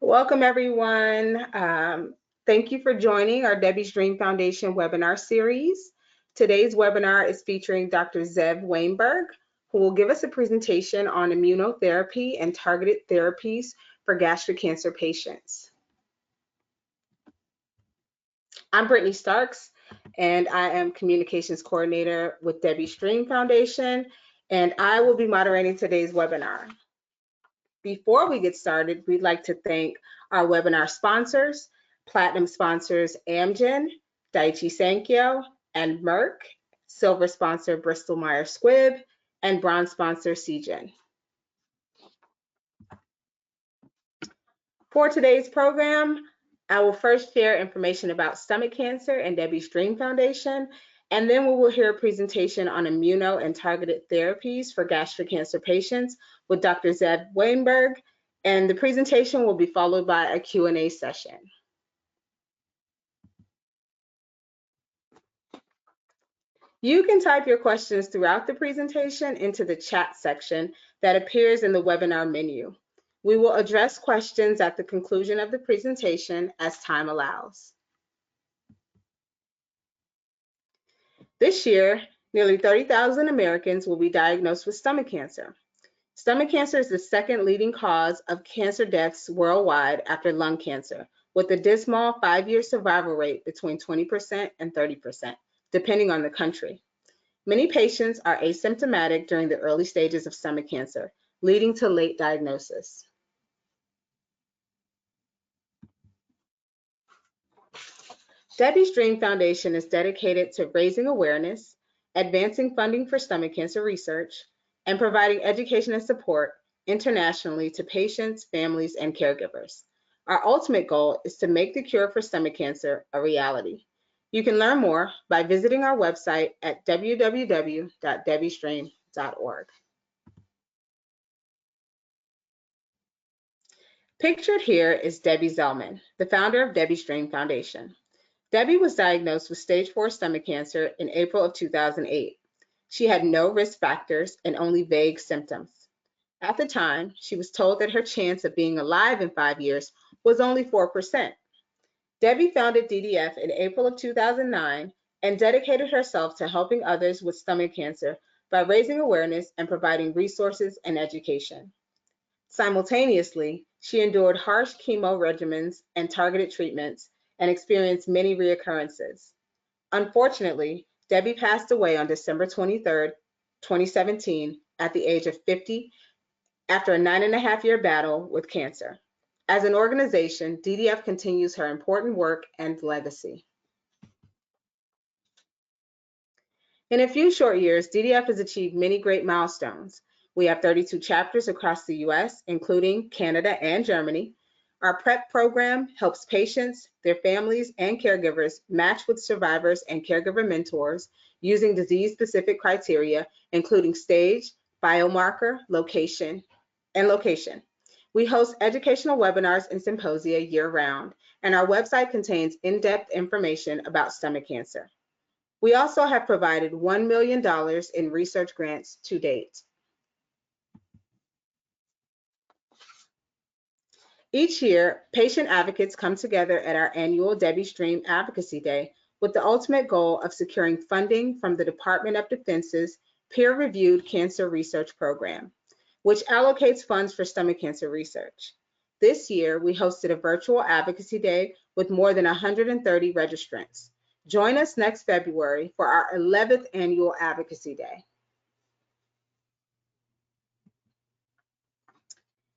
Welcome, everyone. Thank you for joining our Debbie's Dream Foundation webinar series. Today's webinar is featuring Dr. Zev Weinberg, who will give us a presentation on immunotherapy and targeted therapies for gastric cancer patients. I'm Brittany Starks, and I am Communications Coordinator with Debbie's Dream Foundation, and I will be moderating today's webinar. Before we get started, we'd like to thank our webinar sponsors, Platinum sponsors Amgen, Daiichi Sankyo, and Merck, Silver sponsor Bristol Myers Squibb, and Bronze sponsor Seagen. For today's program, I will first share information about stomach cancer and Debbie's Dream Foundation, and then we will hear a presentation on immuno and targeted therapies for gastric cancer patients with Dr. Zev Weinberg, and the presentation will be followed by a Q&A session. You can type your questions throughout the presentation into the chat section that appears in the webinar menu. We will address questions at the conclusion of the presentation as time allows. This year, nearly 30,000 Americans will be diagnosed with stomach cancer. Stomach cancer is the second leading cause of cancer deaths worldwide after lung cancer, with a dismal 5-year survival rate between 20% and 30%, depending on the country. Many patients are asymptomatic during the early stages of stomach cancer, leading to late diagnosis. Debbie's Dream Foundation is dedicated to raising awareness, advancing funding for stomach cancer research, and providing education and support internationally to patients, families, and caregivers. Our ultimate goal is to make the cure for stomach cancer a reality. You can learn more by visiting our website at www.debbiesdream.org. Pictured here is Debbie Zellman, the founder of Debbie's Dream Foundation. Debbie was diagnosed with stage 4 stomach cancer in April of 2008. She had no risk factors and only vague symptoms. At the time, she was told that her chance of being alive in 5 years was only 4%. Debbie founded DDF in April of 2009 and dedicated herself to helping others with stomach cancer by raising awareness and providing resources and education. Simultaneously, she endured harsh chemo regimens and targeted treatments and experienced many reoccurrences. Unfortunately, Debbie passed away on December 23, 2017, at the age of 50 after a 9.5-year battle with cancer. As an organization, DDF continues her important work and legacy. In a few short years, DDF has achieved many great milestones. We have 32 chapters across the US, including Canada and Germany. Our PrEP program helps patients, their families, and caregivers match with survivors and caregiver mentors using disease-specific criteria, including stage, biomarker, location. We host educational webinars and symposia year-round, and our website contains in-depth information about stomach cancer. We also have provided $1 million in research grants to date. Each year, patient advocates come together at our annual Debbie's Dream Advocacy Day with the ultimate goal of securing funding from the Department of Defense's peer-reviewed cancer research program, which allocates funds for stomach cancer research. This year, we hosted a virtual advocacy day with more than 130 registrants. Join us next February for our 11th annual Advocacy Day.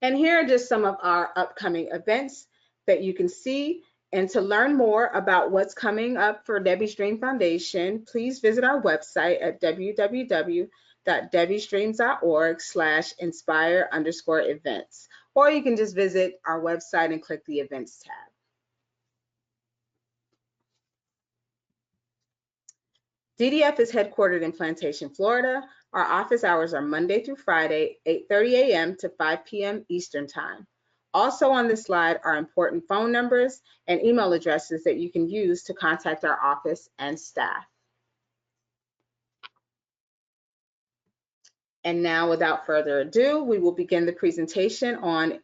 And here are just some of our upcoming events that you can see. And to learn more about what's coming up for Debbie's Dream Foundation, please visit our website at www.debbiesdreams.org/inspire_events. Or you can just visit our website and click the events tab. DDF is headquartered in Plantation, Florida. Our office hours are Monday through Friday, 8:30 a.m. to 5 p.m. Eastern Time. Also on this slide are important phone numbers and email addresses that you can use to contact our office and staff. And now, without further ado, we will begin the presentation on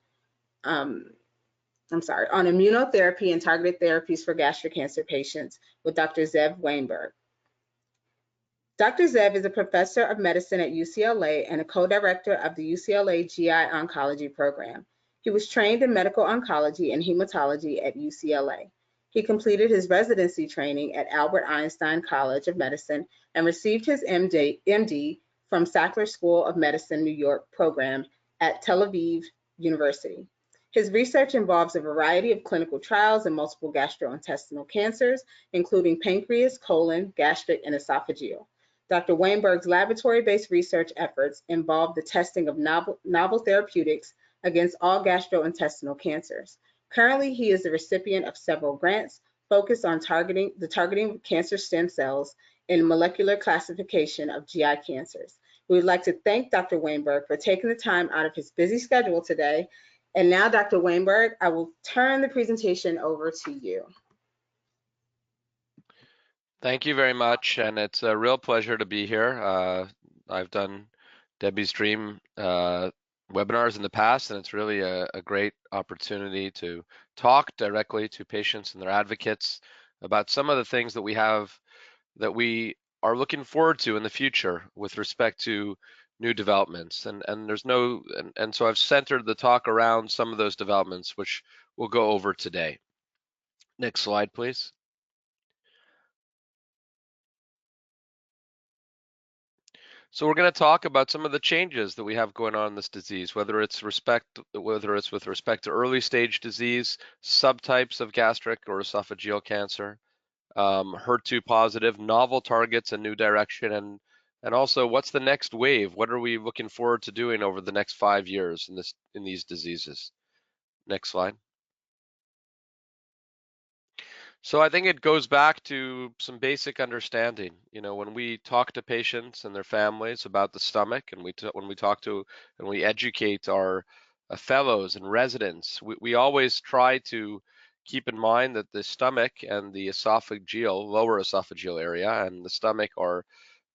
on immunotherapy and targeted therapies for gastric cancer patients with Dr. Zev Weinberg. Dr. Zev is a professor of medicine at UCLA and a co-director of the UCLA GI Oncology program. He was trained in medical oncology and hematology at UCLA. He completed his residency training at Albert Einstein College of Medicine and received his MD from Sackler School of Medicine, New York program at Tel Aviv University. His research involves a variety of clinical trials in multiple gastrointestinal cancers, including pancreas, colon, gastric, and esophageal. Dr. Weinberg's laboratory-based research efforts involve the testing of novel therapeutics against all gastrointestinal cancers. Currently, he is the recipient of several grants focused on targeting cancer stem cells in molecular classification of GI cancers. We would like to thank Dr. Weinberg for taking the time out of his busy schedule today. And now, Dr. Weinberg, I will turn the presentation over to you. Thank you very much, and it's a real pleasure to be here. I've done Debbie's Dream webinars in the past, and it's really a great opportunity to talk directly to patients and their advocates about some of the things that we are looking forward to in the future with respect to new developments. And so I've centered the talk around some of those developments, which we'll go over today. Next slide, please. So we're going to talk about some of the changes that we have going on in this disease, whether it's with respect to early stage disease, subtypes of gastric or esophageal cancer, HER2 positive, novel targets, and new direction, and also what's the next wave? What are we looking forward to doing over the next 5 years in these diseases? Next slide. So I think it goes back to some basic understanding. You know, when we talk to patients and their families about the stomach, and when we educate our fellows and residents, we always try to keep in mind that the stomach and the esophageal, lower esophageal area, and the stomach are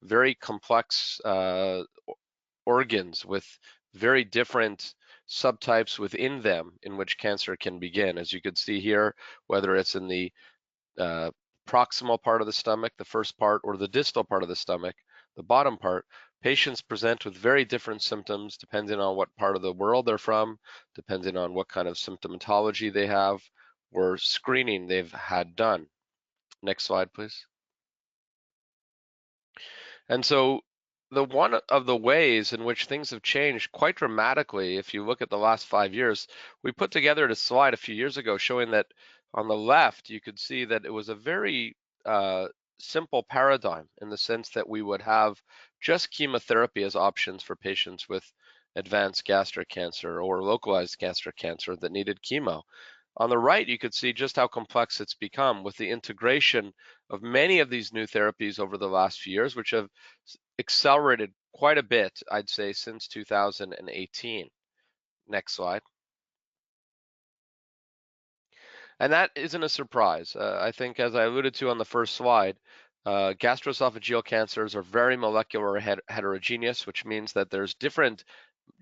very complex organs with very different subtypes within them in which cancer can begin. As you could see here, whether it's in the proximal part of the stomach, the first part, or the distal part of the stomach, the bottom part, patients present with very different symptoms depending on what part of the world they're from, depending on what kind of symptomatology they have, or screening they've had done. Next slide, please. And so one of the ways in which things have changed quite dramatically, if you look at the last 5 years, we put together a slide a few years ago showing that on the left, you could see that it was a very simple paradigm in the sense that we would have just chemotherapy as options for patients with advanced gastric cancer or localized gastric cancer that needed chemo. On the right, you could see just how complex it's become with the integration of many of these new therapies over the last few years, which have accelerated quite a bit, I'd say, since 2018. Next slide. And that isn't a surprise. I think, as I alluded to on the first slide, gastroesophageal cancers are very molecular heterogeneous, which means that there's different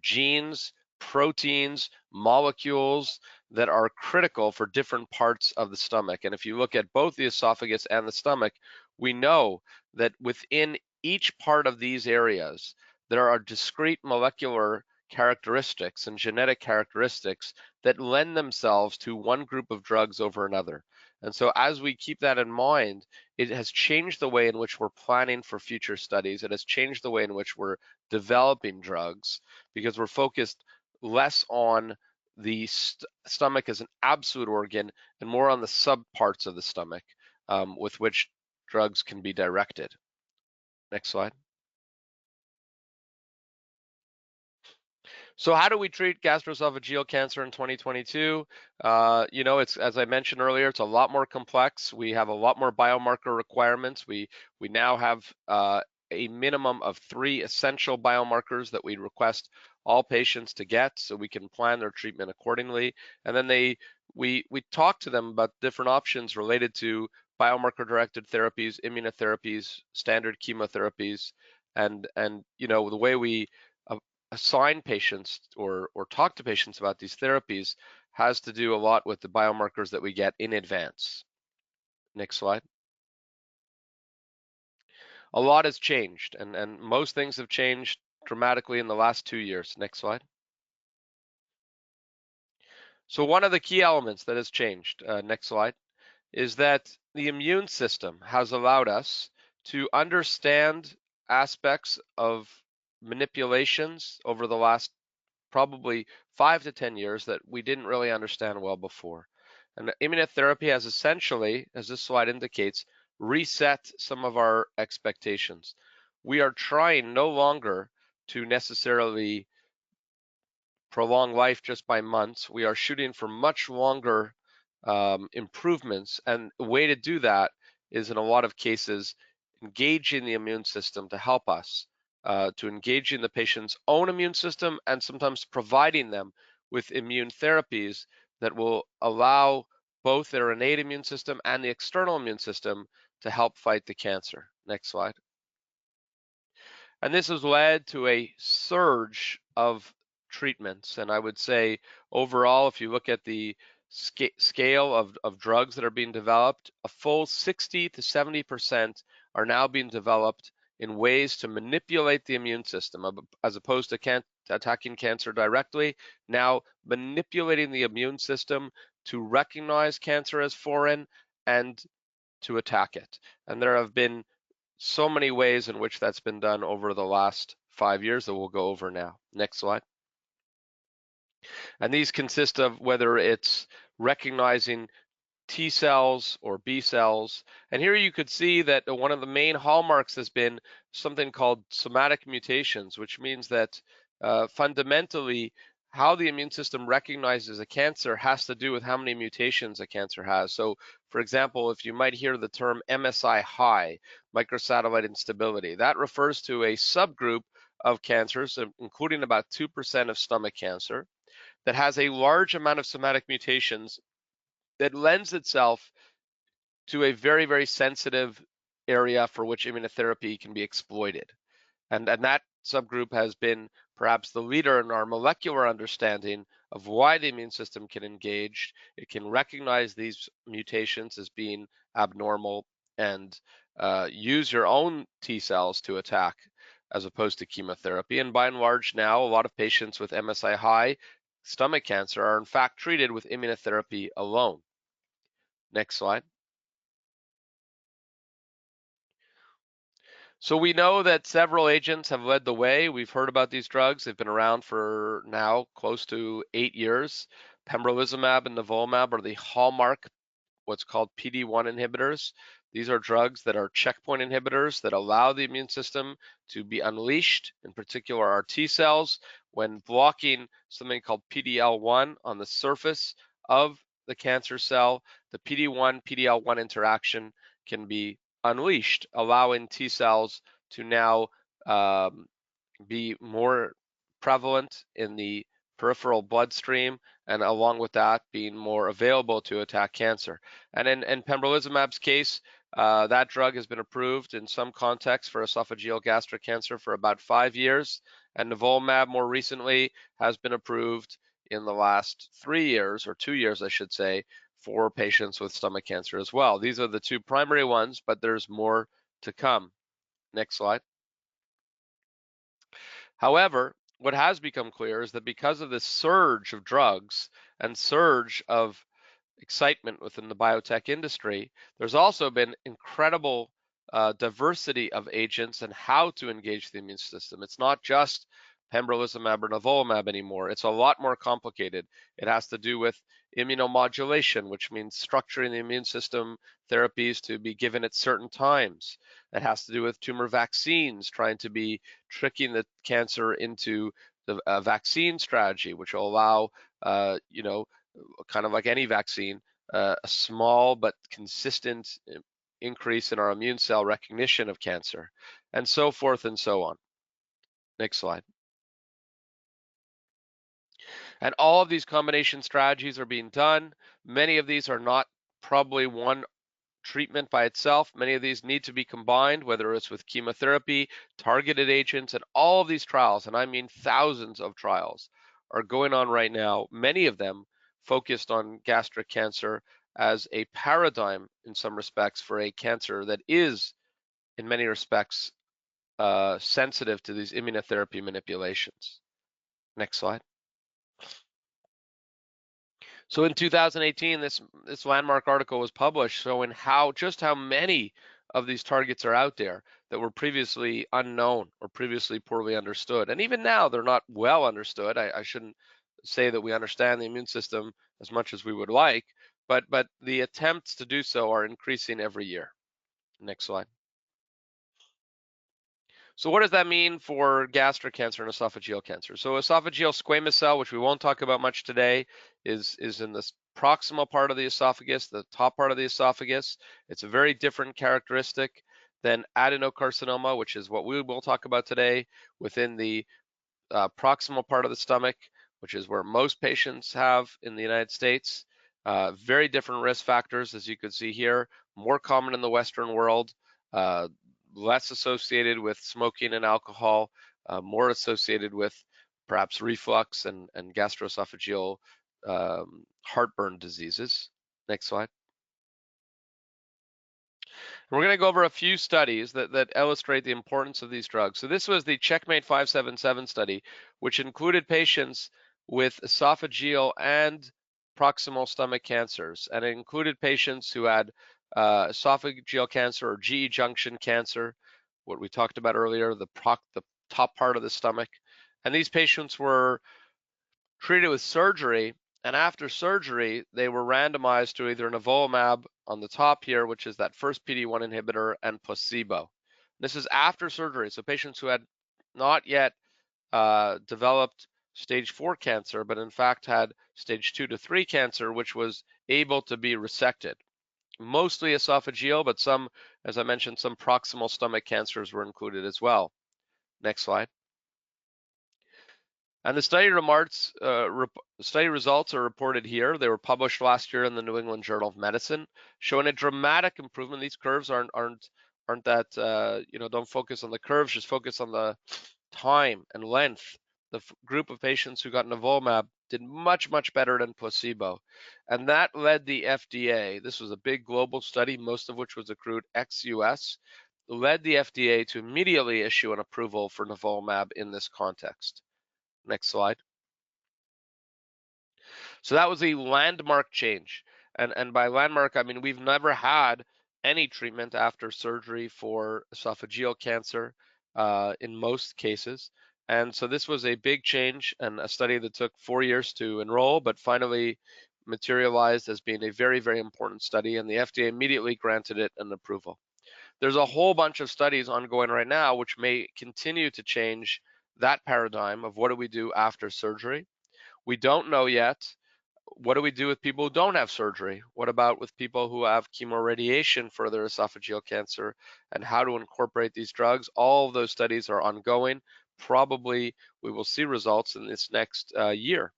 genes, proteins, molecules that are critical for different parts of the stomach. And if you look at both the esophagus and the stomach, we know that within each part of these areas, there are discrete molecular characteristics and genetic characteristics that lend themselves to one group of drugs over another. And so as we keep that in mind, it has changed the way in which we're planning for future studies. It has changed the way in which we're developing drugs because we're focused less on the stomach as an absolute organ and more on the subparts of the stomach with which drugs can be directed. Next slide. So how do we treat gastroesophageal cancer in 2022? You know, it's, as I mentioned earlier, it's a lot more complex. We have a lot more biomarker requirements. We now have a minimum of 3 essential biomarkers that we request all patients to get so we can plan their treatment accordingly. And then we talk to them about different options related to biomarker-directed therapies, immunotherapies, standard chemotherapies, and you know, the way we assign patients or talk to patients about these therapies has to do a lot with the biomarkers that we get in advance. Next slide. A lot has changed, and most things have changed dramatically in the last 2 years. Next slide. So one of the key elements that has changed, next slide, is that the immune system has allowed us to understand aspects of manipulations over the last probably 5 to 10 years that we didn't really understand well before. And immunotherapy has essentially, as this slide indicates, reset some of our expectations. We are trying no longer to necessarily prolong life just by months. We are shooting for much longer improvements, and the way to do that is, in a lot of cases, engaging the immune system to help us, to engage in the patient's own immune system, and sometimes providing them with immune therapies that will allow both their innate immune system and the external immune system to help fight the cancer. Next slide. And this has led to a surge of treatments. And I would say overall, if you look at the scale of drugs that are being developed, a full 60 to 70% are now being developed in ways to manipulate the immune system, as opposed to attacking cancer directly. Now manipulating the immune system to recognize cancer as foreign and to attack it. And there have been so many ways in which that's been done over the last 5 years that we'll go over now. Next slide. And these consist of whether it's recognizing T cells or B cells. And here you could see that one of the main hallmarks has been something called somatic mutations, which means that fundamentally how the immune system recognizes a cancer has to do with how many mutations a cancer has. So, for example, if you might hear the term MSI high, microsatellite instability, that refers to a subgroup of cancers, including about 2% of stomach cancer, that has a large amount of somatic mutations that lends itself to a very, very sensitive area for which immunotherapy can be exploited. And that subgroup has been perhaps the leader in our molecular understanding of why the immune system can engage. It can recognize these mutations as being abnormal and use your own T cells to attack as opposed to chemotherapy. And by and large now, a lot of patients with MSI high stomach cancer are in fact treated with immunotherapy alone. Next slide. So we know that several agents have led the way. We've heard about these drugs. They've been around for now close to 8 years. Pembrolizumab and nivolumab are the hallmark, what's called PD-1 inhibitors. These are drugs that are checkpoint inhibitors that allow the immune system to be unleashed, in particular our T cells, when blocking something called PD-L1 on the surface of the cancer cell. The PD-1, PD-L1 interaction can be unleashed, allowing T cells to now be more prevalent in the peripheral bloodstream, and along with that, being more available to attack cancer. And in pembrolizumab's case, that drug has been approved in some contexts for esophageal gastric cancer for about 5 years, and nivolumab more recently has been approved in the last 3 years, or 2 years, I should say, for patients with stomach cancer as well. These are the two primary ones, but there's more to come. Next slide. However, what has become clear is that because of this surge of drugs and surge of excitement within the biotech industry, there's also been incredible diversity of agents and how to engage the immune system. It's not just pembrolizumab or nivolumab anymore. It's a lot more complicated. It has to do with immunomodulation, which means structuring the immune system therapies to be given at certain times. It has to do with tumor vaccines, trying to be tricking the cancer into the vaccine strategy, which will allow, kind of like any vaccine, a small but consistent increase in our immune cell recognition of cancer, and so forth and so on. Next slide. And all of these combination strategies are being done. Many of these are not probably one treatment by itself. Many of these need to be combined, whether it's with chemotherapy, targeted agents, and all of these trials, and I mean thousands of trials, are going on right now, many of them focused on gastric cancer as a paradigm in some respects for a cancer that is, in many respects, sensitive to these immunotherapy manipulations. Next slide. So in 2018, this landmark article was published showing just how many of these targets are out there that were previously unknown or previously poorly understood. And even now, they're not well understood. I shouldn't say that we understand the immune system as much as we would like, but the attempts to do so are increasing every year. Next slide. So what does that mean for gastric cancer and esophageal cancer? So esophageal squamous cell, which we won't talk about much today, is in this proximal part of the esophagus, the top part of the esophagus. It's a very different characteristic than adenocarcinoma, which is what we will talk about today, within the proximal part of the stomach, which is where most patients have in the United States. Very different risk factors, as you can see here, more common in the Western world, less associated with smoking and alcohol, more associated with perhaps reflux and gastroesophageal heartburn diseases. Next slide. We're going to go over a few studies that illustrate the importance of these drugs. So this was the Checkmate 577 study, which included patients with esophageal and proximal stomach cancers, and it included patients who had esophageal cancer or GE junction cancer, what we talked about earlier, the top part of the stomach. And these patients were treated with surgery, and after surgery, they were randomized to either nivolumab on the top here, which is that first PD-1 inhibitor, and placebo. This is after surgery, so patients who had not yet developed stage 4 cancer, but in fact had stage 2 to 3 cancer, which was able to be resected. Mostly esophageal, but some, as I mentioned, some proximal stomach cancers were included as well. Next slide. And the study results are reported here. They were published last year in the New England Journal of Medicine, showing a dramatic improvement. These curves aren't that don't focus on the curves, just focus on the time and length. The group of patients who got nivolumab did much better than placebo, and that led the FDA. This was a big global study, most of which was accrued ex-US. Led the FDA to immediately issue an approval for nivolumab in this context. Next slide. So that was a landmark change. And by landmark, I mean we've never had any treatment after surgery for esophageal cancer in most cases. And so this was a big change and a study that took 4 years to enroll, but finally materialized as being a very important study, and the FDA immediately granted it an approval. There's a whole bunch of studies ongoing right now which may continue to change that paradigm of what do we do after surgery. We don't know yet. What do we do with people who don't have surgery? What about with people who have chemoradiation for their esophageal cancer, and how to incorporate these drugs? All of those studies are ongoing. Probably we will see results in this next year.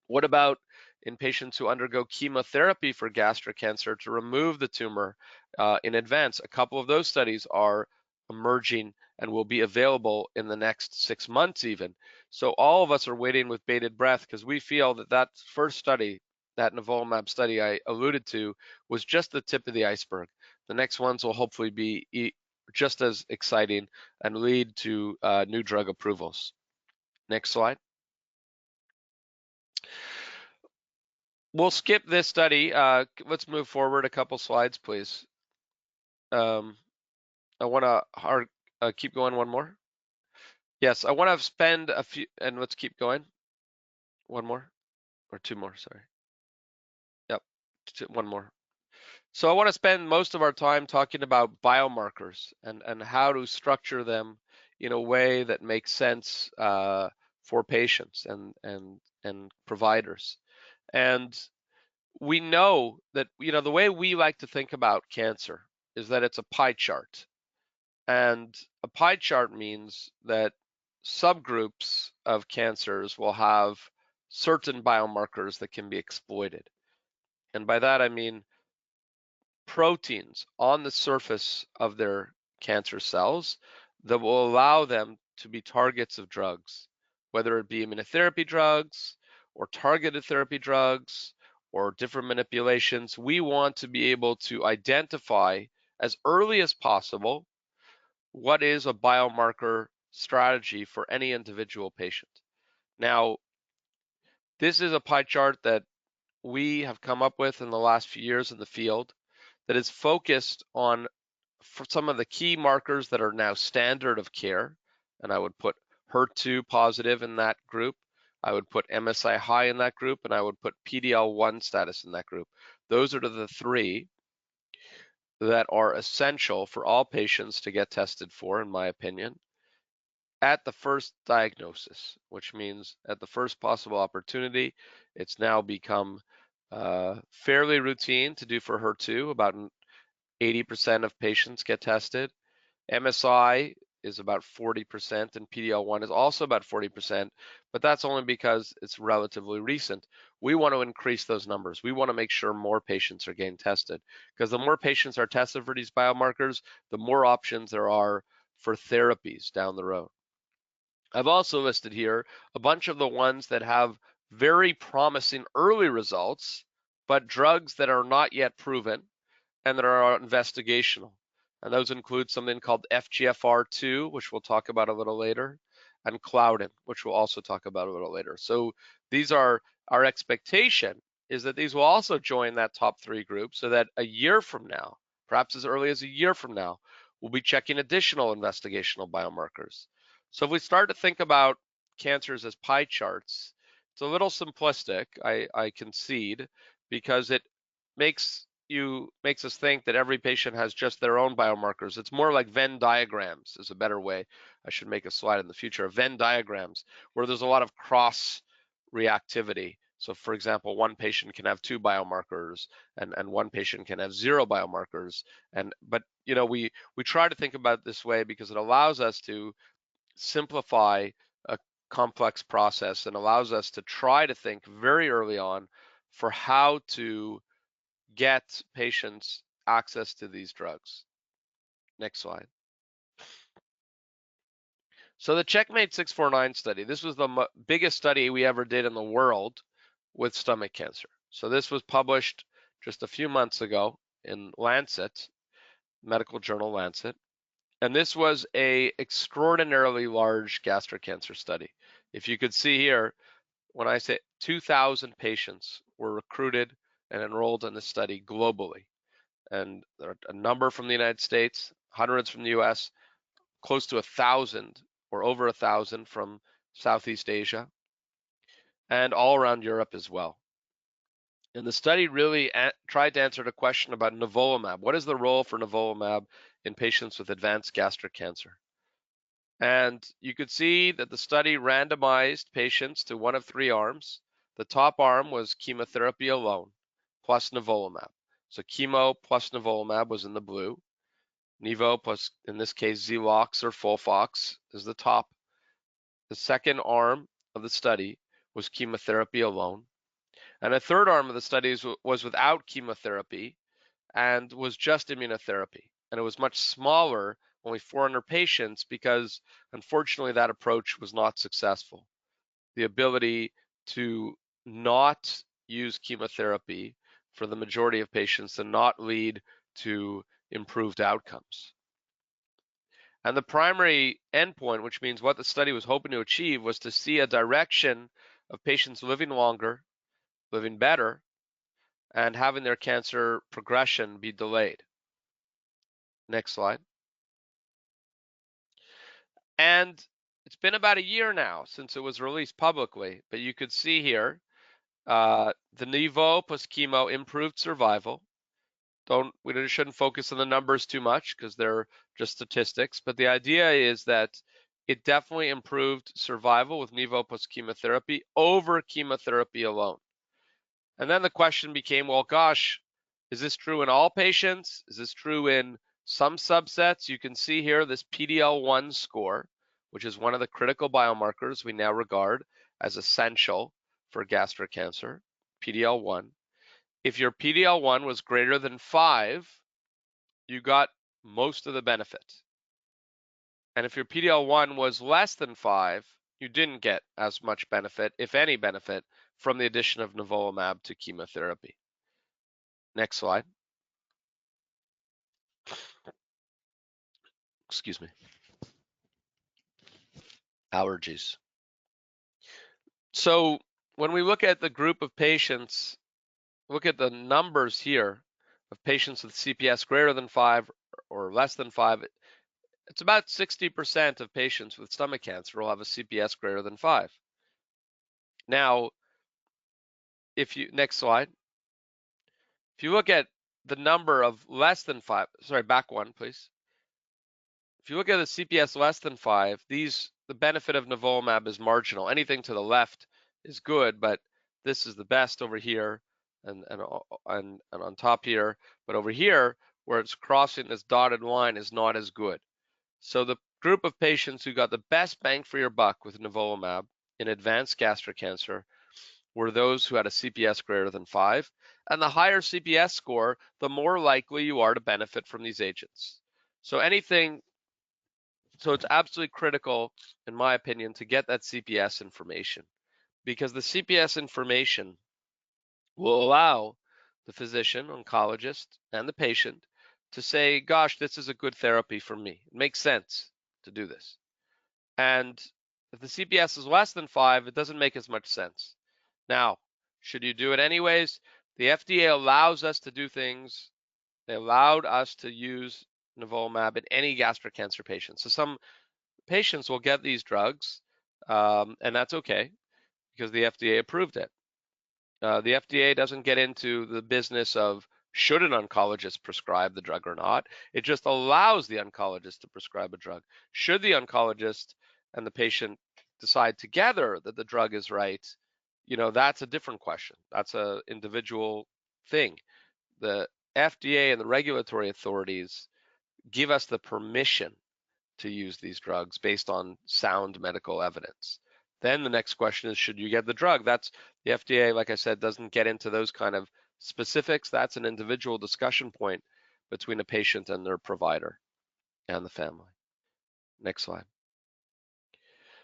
What about in patients who undergo chemotherapy for gastric cancer to remove the tumor in advance? A couple of those studies are emerging and will be available in the next 6 months even. So all of us are waiting with bated breath because we feel that first study, that nivolumab study I alluded to, was just the tip of the iceberg. The next ones will hopefully be just as exciting and lead to new drug approvals. Next slide. We'll skip this study. Let's move forward a couple slides, please. I want to keep going one more. Yes, I want to spend a few, and let's keep going. One more, or two more, sorry. Yep, one more. So I want to spend most of our time talking about biomarkers and how to structure them in a way that makes sense for patients and providers. And we know that, the way we like to think about cancer is that it's a pie chart. And a pie chart means that subgroups of cancers will have certain biomarkers that can be exploited. And by that, I mean proteins on the surface of their cancer cells that will allow them to be targets of drugs, whether it be immunotherapy drugs or targeted therapy drugs or different manipulations, we want to be able to identify as early as possible what is a biomarker strategy for any individual patient. Now, this is a pie chart that we have come up with in the last few years in the field that is focused on for some of the key markers that are now standard of care, and I would put HER2 positive in that group. I would put MSI high in that group, and I would put PD-L1 status in that group. Those are the three that are essential for all patients to get tested for, in my opinion, at the first diagnosis, which means at the first possible opportunity. It's now become fairly routine to do for HER2. About 80% of patients get tested. MSI is about 40%, and PD-L1 is also about 40%, but that's only because it's relatively recent. We want to increase those numbers. We want to make sure more patients are getting tested, because the more patients are tested for these biomarkers, the more options there are for therapies down the road. I've also listed here a bunch of the ones that have very promising early results, but drugs that are not yet proven and that are investigational. And those include something called FGFR2, which we'll talk about a little later, and Cloudin, which we'll also talk about a little later. So these are our expectation is that these will also join that top three group so that a year from now, perhaps as early as a year from now, we'll be checking additional investigational biomarkers. So if we start to think about cancers as pie charts, it's a little simplistic, I concede, because it makes us think that every patient has just their own biomarkers. It's more like Venn diagrams is a better way. I should make a slide in the future of Venn diagrams where there's a lot of cross reactivity. So for example, one patient can have 2 biomarkers and one patient can have 0 biomarkers. But we try to think about it this way because it allows us to simplify a complex process and allows us to try to think very early on for how to get patients access to these drugs. Next slide. So the Checkmate 649 study, this was the biggest study we ever did in the world with stomach cancer. So this was published just a few months ago in Lancet, medical journal Lancet. And this was a extraordinarily large gastric cancer study. If you could see here, when I say 2,000 patients were recruited and enrolled in the study globally. And there are a number from the United States, hundreds from the US, close to 1,000 or over 1,000 from Southeast Asia, and all around Europe as well. And the study really tried to answer the question about nivolumab. What is the role for nivolumab in patients with advanced gastric cancer? And you could see that the study randomized patients to one of 3 arms. The top arm was chemotherapy alone, plus nivolumab. So chemo plus nivolumab was in the blue. Nevo plus, in this case, Zelox or Folfox is the top. The second arm of the study was chemotherapy alone. And a third arm of the study was without chemotherapy and was just immunotherapy. And it was much smaller, only 400 patients, because unfortunately that approach was not successful. The ability to not use chemotherapy for the majority of patients and not lead to improved outcomes. And the primary endpoint, which means what the study was hoping to achieve, was to see a direction of patients living longer, living better, and having their cancer progression be delayed. Next slide. And it's been about a year now since it was released publicly, but you could see here the Nevo plus chemo improved survival. We shouldn't focus on the numbers too much because they're just statistics, but the idea is that it definitely improved survival with Nevo plus chemotherapy over chemotherapy alone. And then the question became, well, gosh, is this true in all patients? Is this true in some subsets? You can see here this PD-L1 score, which is one of the critical biomarkers we now regard as essential for gastric cancer, PD-L1. If your PD-L1 was greater than 5, you got most of the benefit. And if your PD-L1 was less than 5, you didn't get as much benefit, if any benefit, from the addition of nivolumab to chemotherapy. Next slide. Excuse me. Allergies. So when we look at the group of patients, look at the numbers here of patients with CPS greater than 5 or less than 5. It's about 60% of patients with stomach cancer will have a CPS greater than 5. Now, next slide. If you look at the number of less than 5, sorry, back one, please. If you look at the CPS less than 5, the benefit of nivolumab is marginal. Anything to the left is good, but this is the best over here and on top here. But over here, where it's crossing this dotted line, is not as good. So the group of patients who got the best bang for your buck with nivolumab in advanced gastric cancer were those who had a CPS greater than 5. And the higher CPS score, the more likely you are to benefit from these agents. So it's absolutely critical, in my opinion, to get that CPS information, because the CPS information will allow the physician, oncologist, and the patient to say, gosh, this is a good therapy for me. It makes sense to do this. And if the CPS is less than 5, it doesn't make as much sense. Now, should you do it anyways? The FDA allows us to do things. They allowed us to use nivolumab in any gastric cancer patient. So some patients will get these drugs, and that's okay because the FDA approved it. The FDA doesn't get into the business of should an oncologist prescribe the drug or not. It just allows the oncologist to prescribe a drug. Should the oncologist and the patient decide together that the drug is right, that's a different question. That's an individual thing. The FDA and the regulatory authorities give us the permission to use these drugs based on sound medical evidence. Then the next question is, should you get the drug? That's the FDA, like I said, doesn't get into those kind of specifics. That's an individual discussion point between a patient and their provider and the family. Next slide.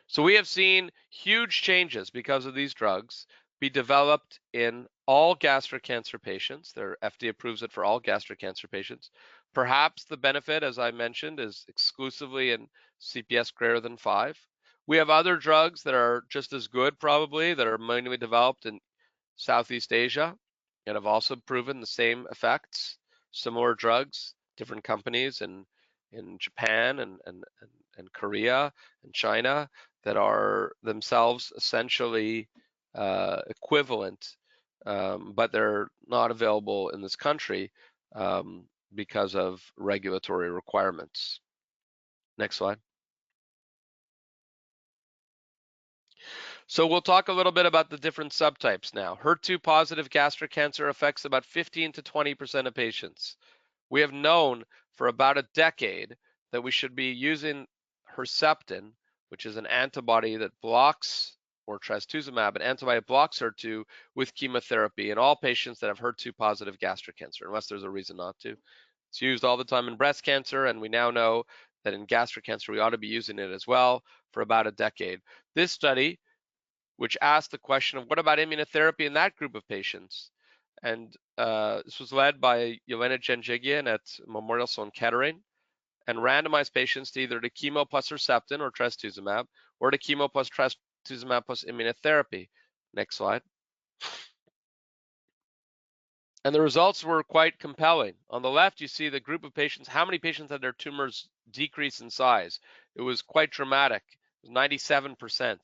So we have seen huge changes because of these drugs be developed in all gastric cancer patients. Their FDA approves it for all gastric cancer patients. Perhaps the benefit, as I mentioned, is exclusively in CPS greater than 5. We have other drugs that are just as good, probably, that are mainly developed in Southeast Asia and have also proven the same effects. Similar drugs, different companies in Japan and Korea and China that are themselves essentially equivalent, but they're not available in this country because of regulatory requirements. Next slide. So we'll talk a little bit about the different subtypes now. HER2 positive gastric cancer affects about 15 to 20% of patients. We have known for about a decade that we should be using Herceptin, which is an antibody that blocks, or trastuzumab, an antibody that blocks HER2 with chemotherapy in all patients that have HER2 positive gastric cancer, unless there's a reason not to. It's used all the time in breast cancer, and we now know that in gastric cancer we ought to be using it as well for about a decade. This study, which asked the question of what about immunotherapy in that group of patients, and this was led by Yelena Janjigian at Memorial Sloan Kettering, and randomized patients to either to chemo plus Herceptin or trastuzumab, or to chemo plus trastuzumab plus immunotherapy. Next slide. And the results were quite compelling. On the left, you see the group of patients, how many patients had their tumors decrease in size. It was quite dramatic. It was 97%.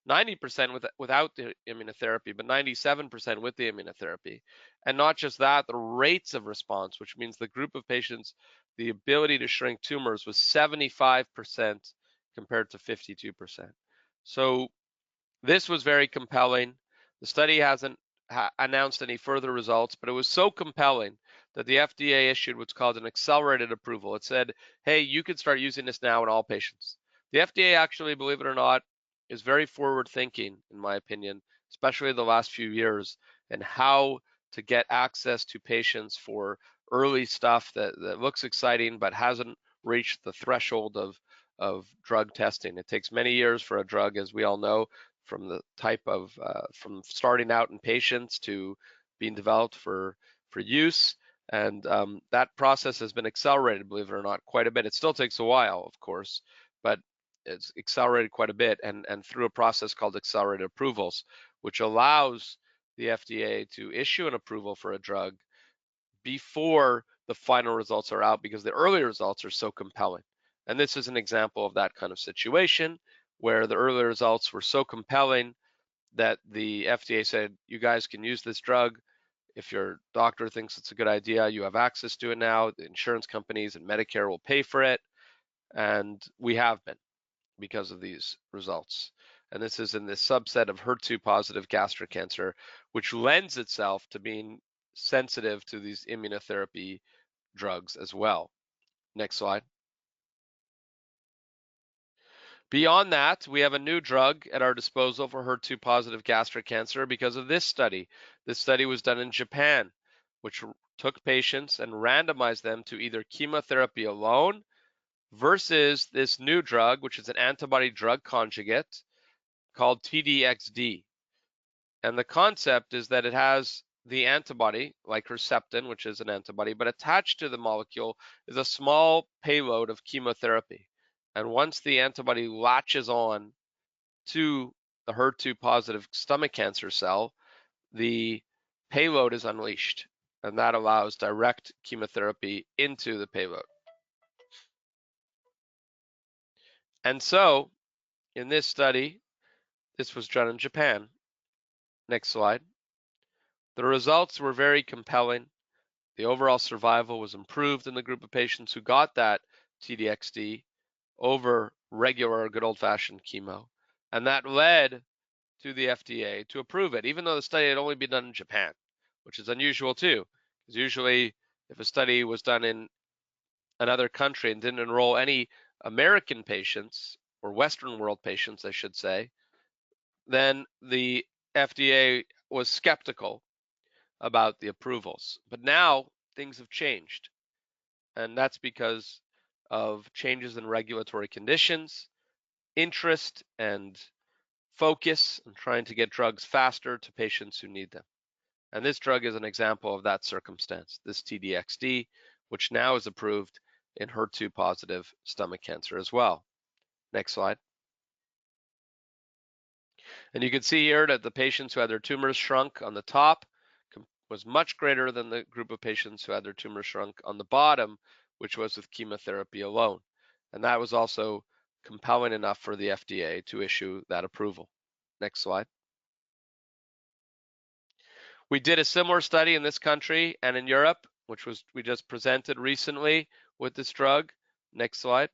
90% without the immunotherapy, but 97% with the immunotherapy. And not just that, the rates of response, which means the group of patients, the ability to shrink tumors was 75% compared to 52%. So this was very compelling. The study hasn't announced any further results, but it was so compelling that the FDA issued what's called an accelerated approval. It said, hey, you can start using this now in all patients. The FDA actually, believe it or not, is very forward thinking, in my opinion, especially the last few years, and how to get access to patients for early stuff that looks exciting but hasn't reached the threshold of drug testing. It takes many years for a drug, as we all know, from the type of from starting out in patients to being developed for use. And that process has been accelerated, believe it or not, quite a bit. It still takes a while, of course, but it's accelerated quite a bit, and through a process called accelerated approvals, which allows the FDA to issue an approval for a drug before the final results are out, because the early results are so compelling. And this is an example of that kind of situation where the early results were so compelling that the FDA said, you guys can use this drug. If your doctor thinks it's a good idea, you have access to it now. The insurance companies and Medicare will pay for it. And we have been, because of these results. And this is in this subset of HER2 positive gastric cancer, which lends itself to being sensitive to these immunotherapy drugs as well. Next slide. Beyond that, we have a new drug at our disposal for HER2 positive gastric cancer because of this study. This study was done in Japan, which took patients and randomized them to either chemotherapy alone versus this new drug, which is an antibody drug conjugate called TDXD. And the concept is that it has the antibody, like Herceptin, which is an antibody, but attached to the molecule is a small payload of chemotherapy. And once the antibody latches on to the HER2 positive stomach cancer cell, the payload is unleashed, and that allows direct chemotherapy into the payload. And so, in this study, this was done in Japan. Next slide. The results were very compelling. The overall survival was improved in the group of patients who got that TDXD over regular good old-fashioned chemo. And that led to the FDA to approve it, even though the study had only been done in Japan, which is unusual too, because usually if a study was done in another country and didn't enroll any American patients, or Western world patients, I should say, then the FDA was skeptical about the approvals. But now things have changed, and that's because of changes in regulatory conditions, interest, and focus on trying to get drugs faster to patients who need them. And this drug is an example of that circumstance, this TDXD, which now is approved in HER2 positive stomach cancer as well. Next slide. And you can see here that the patients who had their tumors shrunk on the top was much greater than the group of patients who had their tumors shrunk on the bottom, which was with chemotherapy alone. And that was also compelling enough for the FDA to issue that approval. Next slide. We did a similar study in this country and in Europe, which was we just presented recently with this drug. Next slide.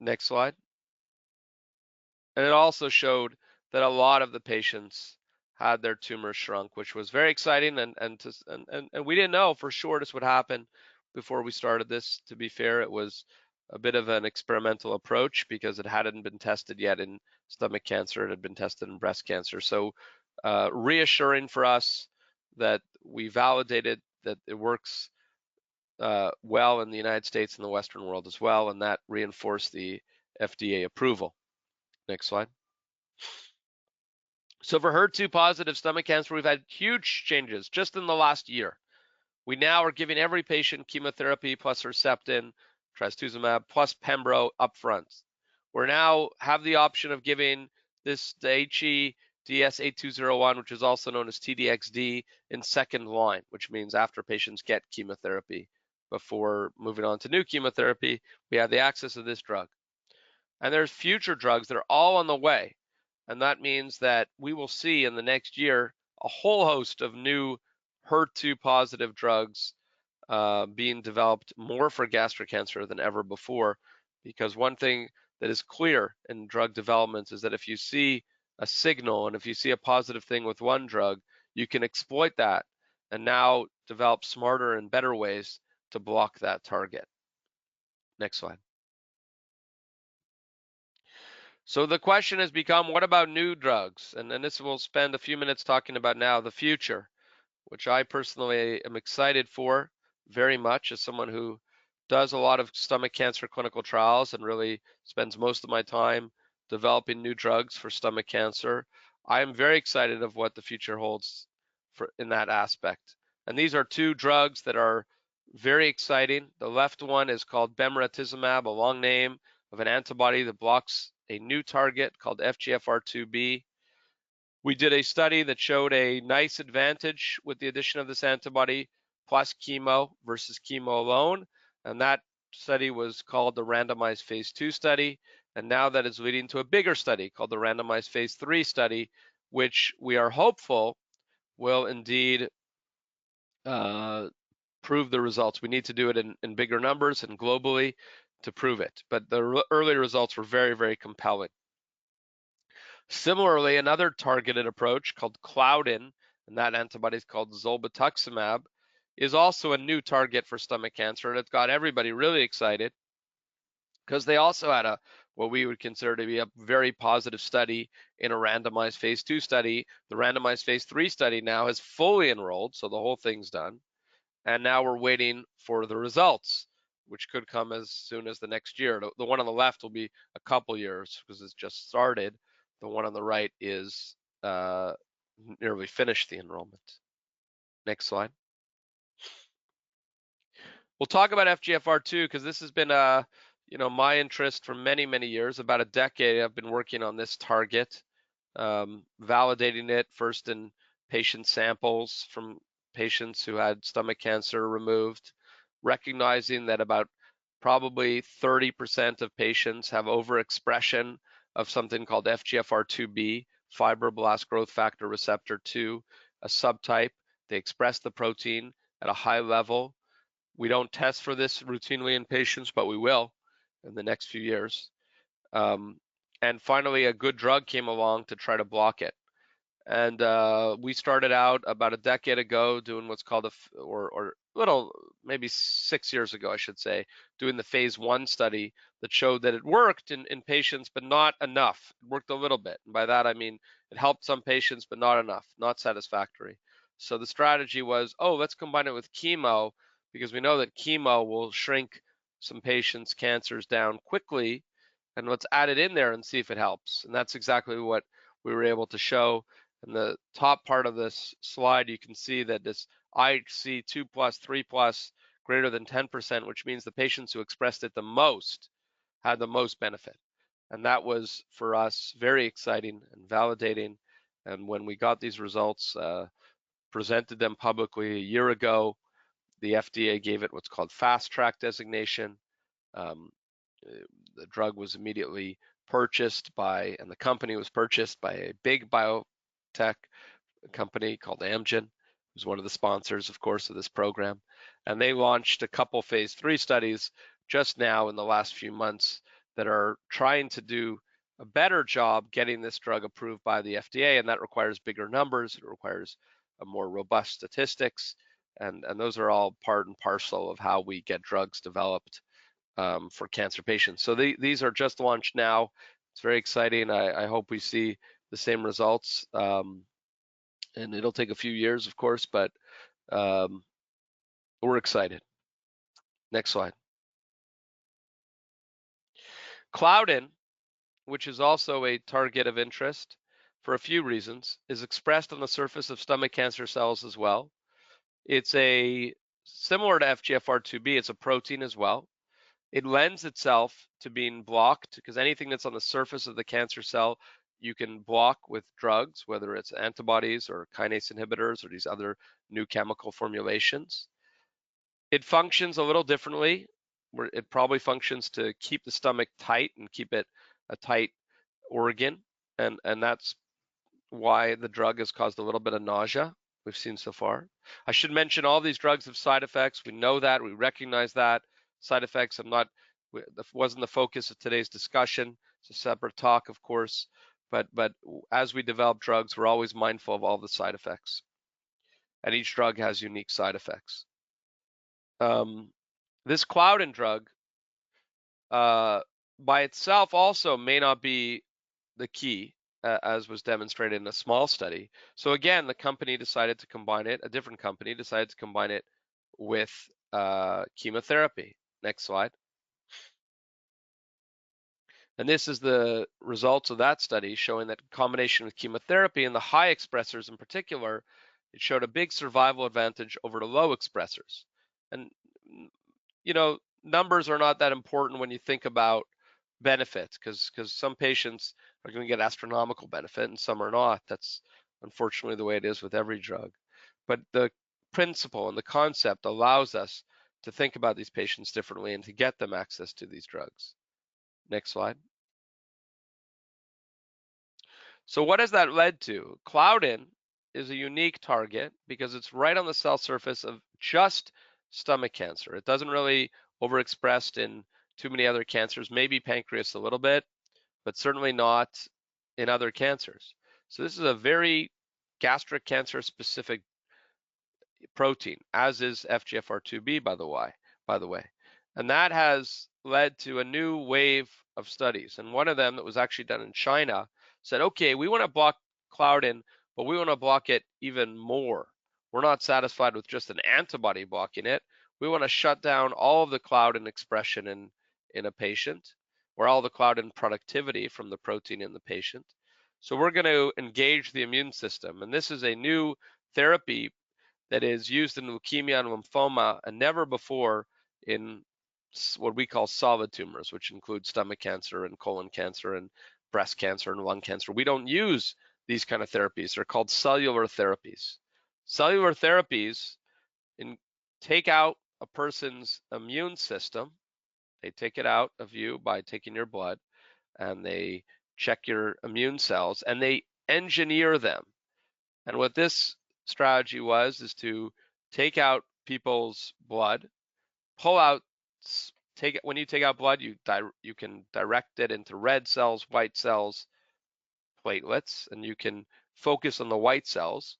Next slide. And it also showed that a lot of the patients had their tumors shrunk, which was very exciting. And we didn't know for sure this would happen before we started this. To be fair, it was a bit of an experimental approach because it hadn't been tested yet in stomach cancer. It had been tested in breast cancer. So reassuring for us that we validated that it works well in the United States and the Western world as well, and that reinforced the FDA approval. Next slide. So for HER2 positive stomach cancer, we've had huge changes just in the last year. We now are giving every patient chemotherapy plus Herceptin, trastuzumab, plus pembro upfront. We now have the option of giving this Daiichi DS8201, which is also known as TDXD, in second line, which means after patients get chemotherapy. Before moving on to new chemotherapy, we have the access of this drug. And there's future drugs that are all on the way. And that means that we will see in the next year a whole host of new HER2 positive drugs being developed more for gastric cancer than ever before. Because one thing that is clear in drug development is that if you see a signal and if you see a positive thing with one drug, you can exploit that and now develop smarter and better ways to block that target. Next slide. So the question has become, what about new drugs? And then this we'll spend a few minutes talking about now, the future, which I personally am excited for very much as someone who does a lot of stomach cancer clinical trials and really spends most of my time developing new drugs for stomach cancer. I am very excited of what the future holds in that aspect. And these are two drugs that are very exciting. The left one is called bemarituzumab, a long name of an antibody that blocks a new target called FGFR2b. We did a study that showed a nice advantage with the addition of this antibody plus chemo versus chemo alone. And that study was called the randomized phase 2 study. And now that is leading to a bigger study called the randomized phase 3 study, which we are hopeful will indeed prove the results. We need to do it in bigger numbers and globally to prove it. But the early results were very, very compelling. Similarly, another targeted approach called Cloudin, and that antibody is called zolbetuximab, is also a new target for stomach cancer, and it's got everybody really excited because they also had what we would consider to be a very positive study in a randomized phase 2 study. The randomized phase 3 study now has fully enrolled, so the whole thing's done, and now we're waiting for the results, which could come as soon as the next year. The one on the left will be a couple years because it's just started. The one on the right is nearly finished the enrollment. Next slide. We'll talk about FGFR2 because this has been my interest for many, many years. About a decade I've been working on this target, validating it first in patient samples from patients who had stomach cancer removed, recognizing that about probably 30% of patients have overexpression of something called FGFR2b, fibroblast growth factor receptor 2, a subtype. They express the protein at a high level. We don't test for this routinely in patients, but we will in the next few years. And finally, a good drug came along to try to block it. And we started out about a decade ago doing what's called maybe 6 years ago, I should say, doing the phase 1 study that showed that it worked in patients, but not enough. It worked a little bit. And by that, I mean, it helped some patients, but not enough, not satisfactory. So the strategy was, let's combine it with chemo because we know that chemo will shrink some patients' cancers down quickly. And let's add it in there and see if it helps. And that's exactly what we were able to show. In the top part of this slide, you can see that this IHC 2 plus, 3 plus, greater than 10%, which means the patients who expressed it the most had the most benefit. And that was, for us, very exciting and validating. And when we got these results, presented them publicly a year ago, the FDA gave it what's called fast track designation. The drug was immediately purchased by, and the company was purchased by a big biotech company called Amgen, who's one of the sponsors, of course, of this program. And they launched a couple phase 3 studies just now in the last few months that are trying to do a better job getting this drug approved by the FDA, and that requires bigger numbers. It requires a more robust statistics, and those are all part and parcel of how we get drugs developed for cancer patients. So these are just launched now. It's very exciting. I hope we see the same results, and it'll take a few years, of course, but we're excited. Next slide. Cloudin, which is also a target of interest for a few reasons, is expressed on the surface of stomach cancer cells as well. It's similar to FGFR2b, it's a protein as well. It lends itself to being blocked because anything that's on the surface of the cancer cell, you can block with drugs, whether it's antibodies or kinase inhibitors or these other new chemical formulations. It functions a little differently, where it probably functions to keep the stomach tight and keep it a tight organ. And that's why the drug has caused a little bit of nausea we've seen so far. I should mention all these drugs have side effects. We know that, we recognize that. Side effects wasn't the focus of today's discussion. It's a separate talk, of course, but as we develop drugs, we're always mindful of all the side effects. And each drug has unique side effects. This Cloudin drug by itself also may not be the key, as was demonstrated in a small study. So again, the company decided to combine it, a different company decided to combine it with chemotherapy. Next slide. And this is the results of that study showing that in combination with chemotherapy and the high expressors in particular, it showed a big survival advantage over the low expressors. And, you know, numbers are not that important when you think about benefits because some patients are going to get astronomical benefit and some are not. That's unfortunately the way it is with every drug. But the principle and the concept allows us to think about these patients differently and to get them access to these drugs. Next slide. So what has that led to? Cloudin is a unique target because it's right on the cell surface of just stomach cancer. It doesn't really overexpressed in too many other cancers, maybe pancreas a little bit, but certainly not in other cancers. So this is a very gastric cancer specific protein, as is FGFR2b, by the way. And that has led to a new wave of studies. And one of them that was actually done in China said, okay, we want to block Cloudin, but we want to block it even more. We're not satisfied with just an antibody blocking it. We want to shut down all of the Cloudin expression in a patient, or all the Cloudin productivity from the protein in the patient. So we're going to engage the immune system. And this is a new therapy that is used in leukemia and lymphoma, and never before in what we call solid tumors, which include stomach cancer and colon cancer and breast cancer and lung cancer. We don't use these kind of therapies. They're called cellular therapies. Cellular therapies take out a person's immune system. They take it out of you by taking your blood, and they check your immune cells, and they engineer them. And what this strategy is to take out people's blood, pull out, when you take out blood, you can direct it into red cells, white cells, platelets, and you can focus on the white cells.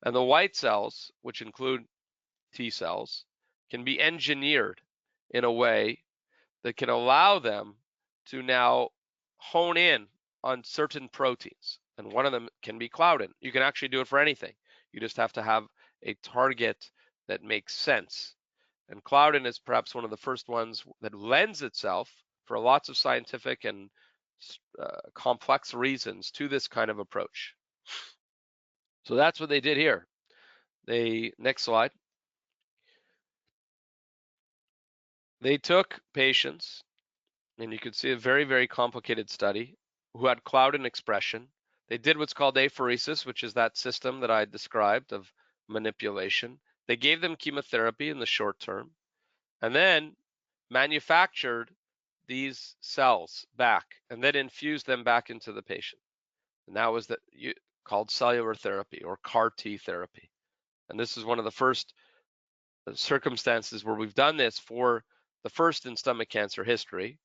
And the white cells, which include T cells, can be engineered in a way that can allow them to now hone in on certain proteins. And one of them can be Cloudin. You can actually do it for anything. You just have to have a target that makes sense. And Cloudin is perhaps one of the first ones that lends itself for lots of scientific and complex reasons to this kind of approach. So that's what they did here. Next slide. They took patients, and you can see a very, very complicated study, who had Cloudin expression. They did what's called apheresis, which is that system that I described of manipulation. They gave them chemotherapy in the short term, and then manufactured these cells back, and then infused them back into the patient. And that was called cellular therapy or CAR T therapy. And this is one of the first circumstances where we've done this for the first in stomach cancer history,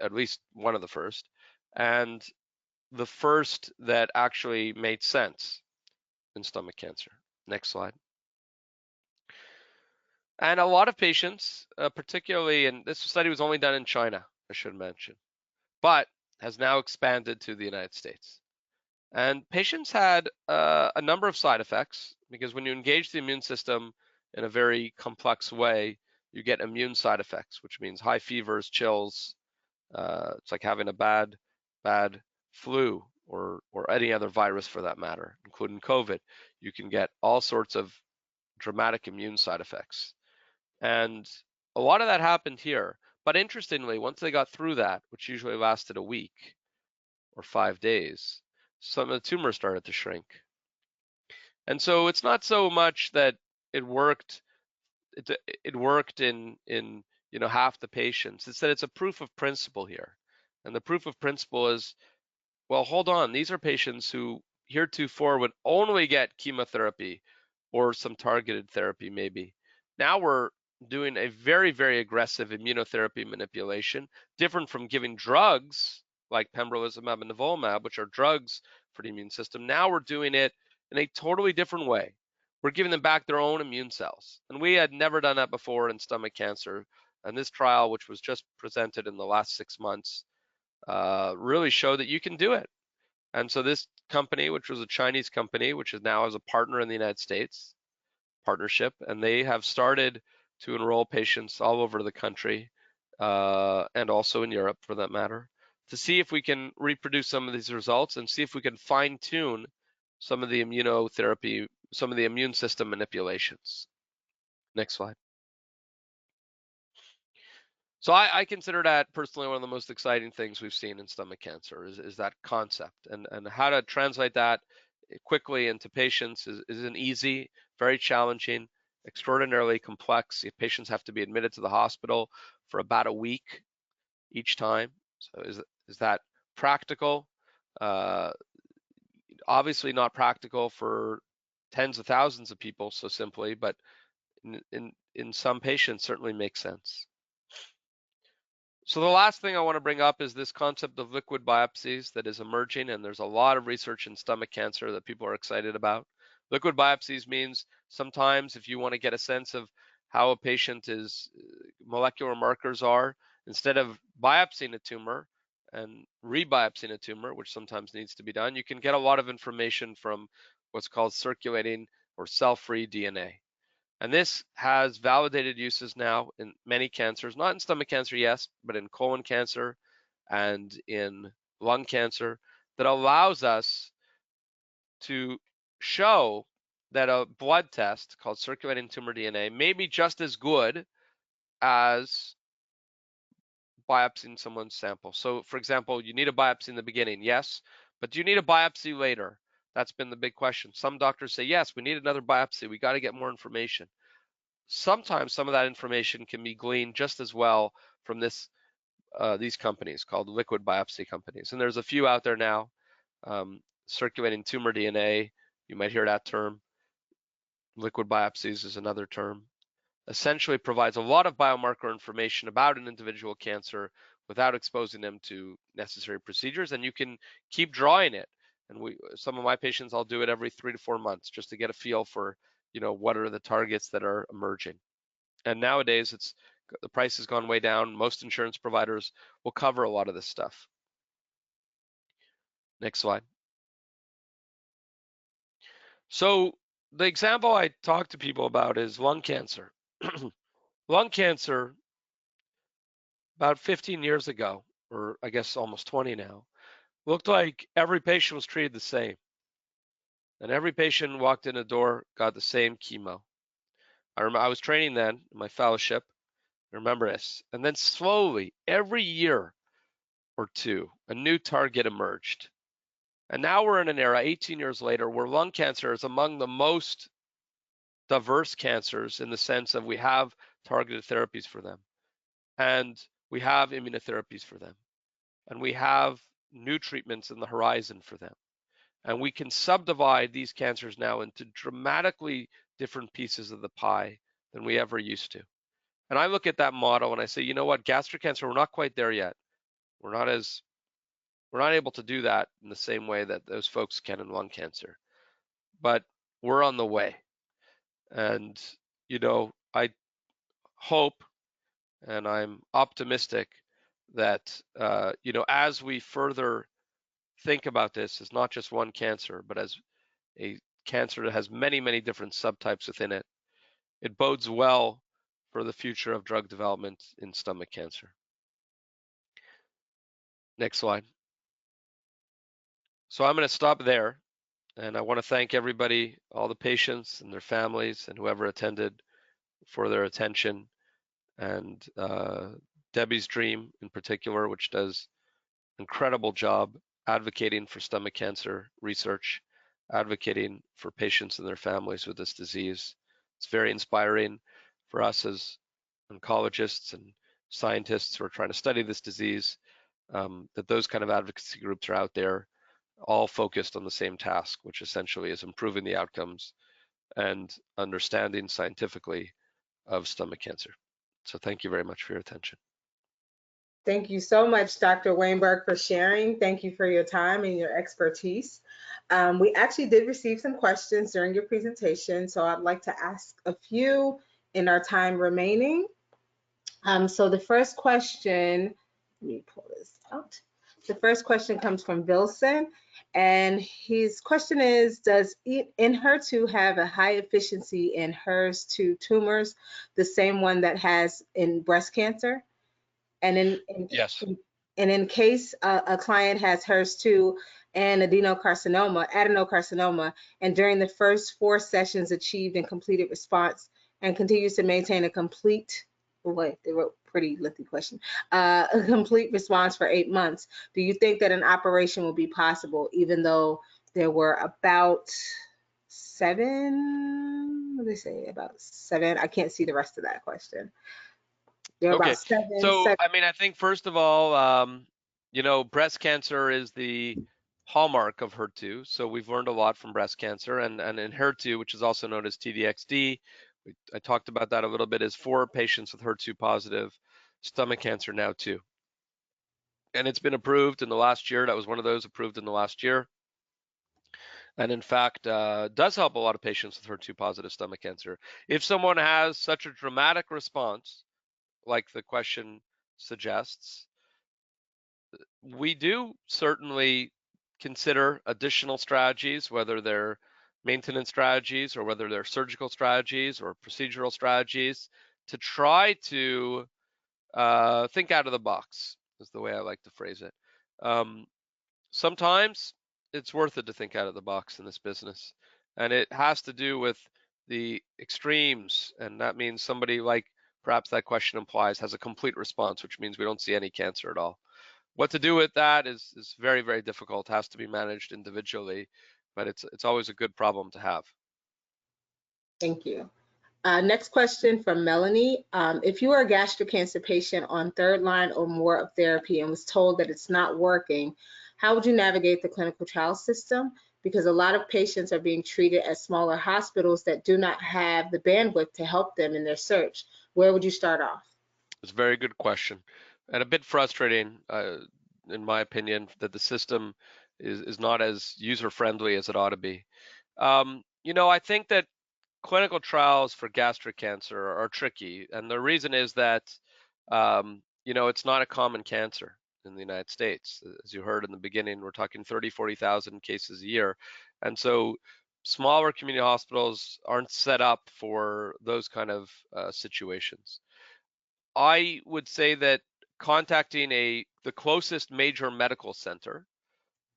at least one of the first, and the first that actually made sense in stomach cancer. Next slide. And a lot of patients, particularly, and this study was only done in China, I should mention, but has now expanded to the United States. And patients had a number of side effects, because when you engage the immune system in a very complex way, you get immune side effects, which means high fevers, chills. It's like having a bad flu or any other virus for that matter, including COVID. You can get all sorts of dramatic immune side effects. And a lot of that happened here. But interestingly, once they got through that, which usually lasted a week or 5 days, some of the tumors started to shrink. And so it's not so much that it worked. It worked in half the patients. It's that it's a proof of principle here. And the proof of principle is, well, hold on. These are patients who heretofore would only get chemotherapy or some targeted therapy maybe. Now we're doing a very, very aggressive immunotherapy manipulation, different from giving drugs like pembrolizumab and nivolumab, which are drugs for the immune system. Now we're doing it in a totally different way. We're giving them back their own immune cells. And we had never done that before in stomach cancer. And this trial, which was just presented in the last 6 months, really showed that you can do it. And so this company, which was a Chinese company, which is now as a partner in the United States, partnership, and they have started to enroll patients all over the country and also in Europe for that matter, to see if we can reproduce some of these results and see if we can fine tune some of the immunotherapy, some of the immune system manipulations. Next slide. So I consider that personally one of the most exciting things we've seen in stomach cancer is that concept, and how to translate that quickly into patients isn't easy, very challenging, extraordinarily complex. Patients have to be admitted to the hospital for about a week each time. So is that practical? Obviously not practical for tens of thousands of people so simply, but in some patients certainly makes sense. So the last thing I want to bring up is this concept of liquid biopsies that is emerging, and there's a lot of research in stomach cancer that people are excited about. Liquid biopsies means sometimes if you want to get a sense of how a patient is, molecular markers are, instead of biopsying a tumor and rebiopsying a tumor, which sometimes needs to be done, you can get a lot of information from what's called circulating or cell-free DNA. And this has validated uses now in many cancers, not in stomach cancer, yes, but in colon cancer and in lung cancer, that allows us to show that a blood test called circulating tumor DNA may be just as good as biopsying someone's sample. So, for example, you need a biopsy in the beginning, yes, but do you need a biopsy later? That's been the big question. Some doctors say, yes, we need another biopsy. We got to get more information. Sometimes some of that information can be gleaned just as well from these companies called liquid biopsy companies. And there's a few out there now. Circulating tumor DNA, you might hear that term. Liquid biopsies is another term. Essentially provides a lot of biomarker information about an individual cancer without exposing them to necessary procedures, and you can keep drawing it. And some of my patients, I'll do it every 3 to 4 months just to get a feel for, what are the targets that are emerging. And nowadays, the price has gone way down. Most insurance providers will cover a lot of this stuff. Next slide. So the example I talk to people about is lung cancer. Lung cancer, about 15 years ago, or I guess almost 20 now, looked like every patient was treated the same. And every patient walked in the door, got the same chemo. I was training then in my fellowship. I remember this. And then slowly, every year or two, a new target emerged. And now we're in an era, 18 years later, where lung cancer is among the most diverse cancers in the sense of we have targeted therapies for them, and we have immunotherapies for them, and we have new treatments in the horizon for them. And we can subdivide these cancers now into dramatically different pieces of the pie than we ever used to. And I look at that model and I say, you know what, gastric cancer, we're not quite there yet. We're not able to do that in the same way that those folks can in lung cancer, but we're on the way. And, I hope and I'm optimistic that, as we further think about this as not just one cancer, but as a cancer that has many, many different subtypes within it, it bodes well for the future of drug development in stomach cancer. Next slide. So I'm going to stop there, and I want to thank everybody, all the patients and their families and whoever attended for their attention, and Debbie's Dream in particular, which does an incredible job advocating for stomach cancer research, advocating for patients and their families with this disease. It's very inspiring for us as oncologists and scientists who are trying to study this disease, that those kind of advocacy groups are out there, all focused on the same task, which essentially is improving the outcomes and understanding scientifically of stomach cancer. So thank you very much for your attention. Thank you so much, Dr. Weinberg, for sharing. Thank you for your time and your expertise. We actually did receive some questions during your presentation, so I'd like to ask a few in our time remaining. So the first question, let me pull this out. The first question comes from Wilson, and his question is, does Enhertu have a high efficiency in HERS2 tumors, the same one that has in breast cancer? And Yes. in case a client has HERS2 and adenocarcinoma, and during the first 4 sessions achieved and completed response and continues to maintain a complete, wait, they wrote pretty lengthy question, a complete response for 8 months, do you think that an operation will be possible, even though there were about 7, what did they say, about 7, I can't see the rest of that question. There are Okay. about seven. So, I mean, I think first of all, you know, breast cancer is the hallmark of HER2. So we've learned a lot from breast cancer, and in HER2, which is also known as TDXD, I talked about that a little bit, is 4 patients with HER2 positive stomach cancer now too. And it's been approved in the last year. That was one of those approved in the last year. And in fact, does help a lot of patients with HER2 positive stomach cancer. If someone has such a dramatic response, like the question suggests, we do certainly consider additional strategies, whether they're maintenance strategies or whether they're surgical strategies or procedural strategies, to try to think out of the box, is the way I like to phrase it. Sometimes it's worth it to think out of the box in this business, and it has to do with the extremes, and that means somebody, like perhaps that question implies, has a complete response, which means we don't see any cancer at all. What to do with that is very, very difficult, has to be managed individually, but it's always a good problem to have. Thank you. Next question from Melanie. If you are a gastric cancer patient on 3rd line or more of therapy and was told that it's not working, how would you navigate the clinical trial system? Because a lot of patients are being treated at smaller hospitals that do not have the bandwidth to help them in their search. Where would you start off? It's a very good question, and a bit frustrating, in my opinion, that the system is not as user-friendly as it ought to be. You know, I think that clinical trials for gastric cancer are tricky, and the reason is that you know, it's not a common cancer in the United States. As you heard in the beginning, we're talking 30, 40,000 cases a year, and so smaller community hospitals aren't set up for those kind of situations. I would say that contacting the closest major medical center,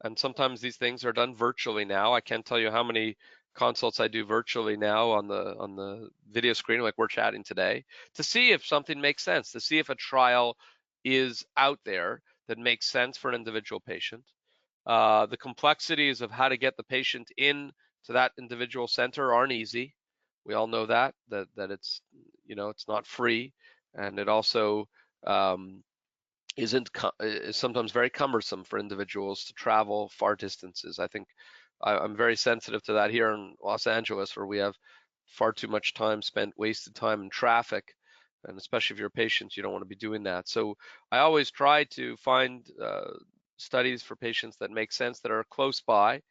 and sometimes these things are done virtually now. I can't tell you how many consults I do virtually now on the video screen, like we're chatting today, to see if something makes sense, to see if a trial is out there that makes sense for an individual patient. The complexities of how to get the patient in to that individual center aren't easy. We all know that it's, you know, it's not free, and it also is sometimes very cumbersome for individuals to travel far distances. I think I'm very sensitive to that here in Los Angeles, where we have far too much time spent, wasted time in traffic, and especially if you're a patient, you don't want to be doing that. So I always try to find studies for patients that make sense, that are close by,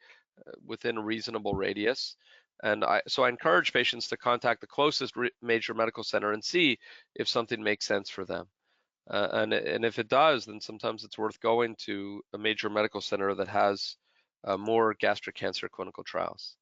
within a reasonable radius. And so I encourage patients to contact the closest major medical center and see if something makes sense for them. And if it does, then sometimes it's worth going to a major medical center that has more gastric cancer clinical trials.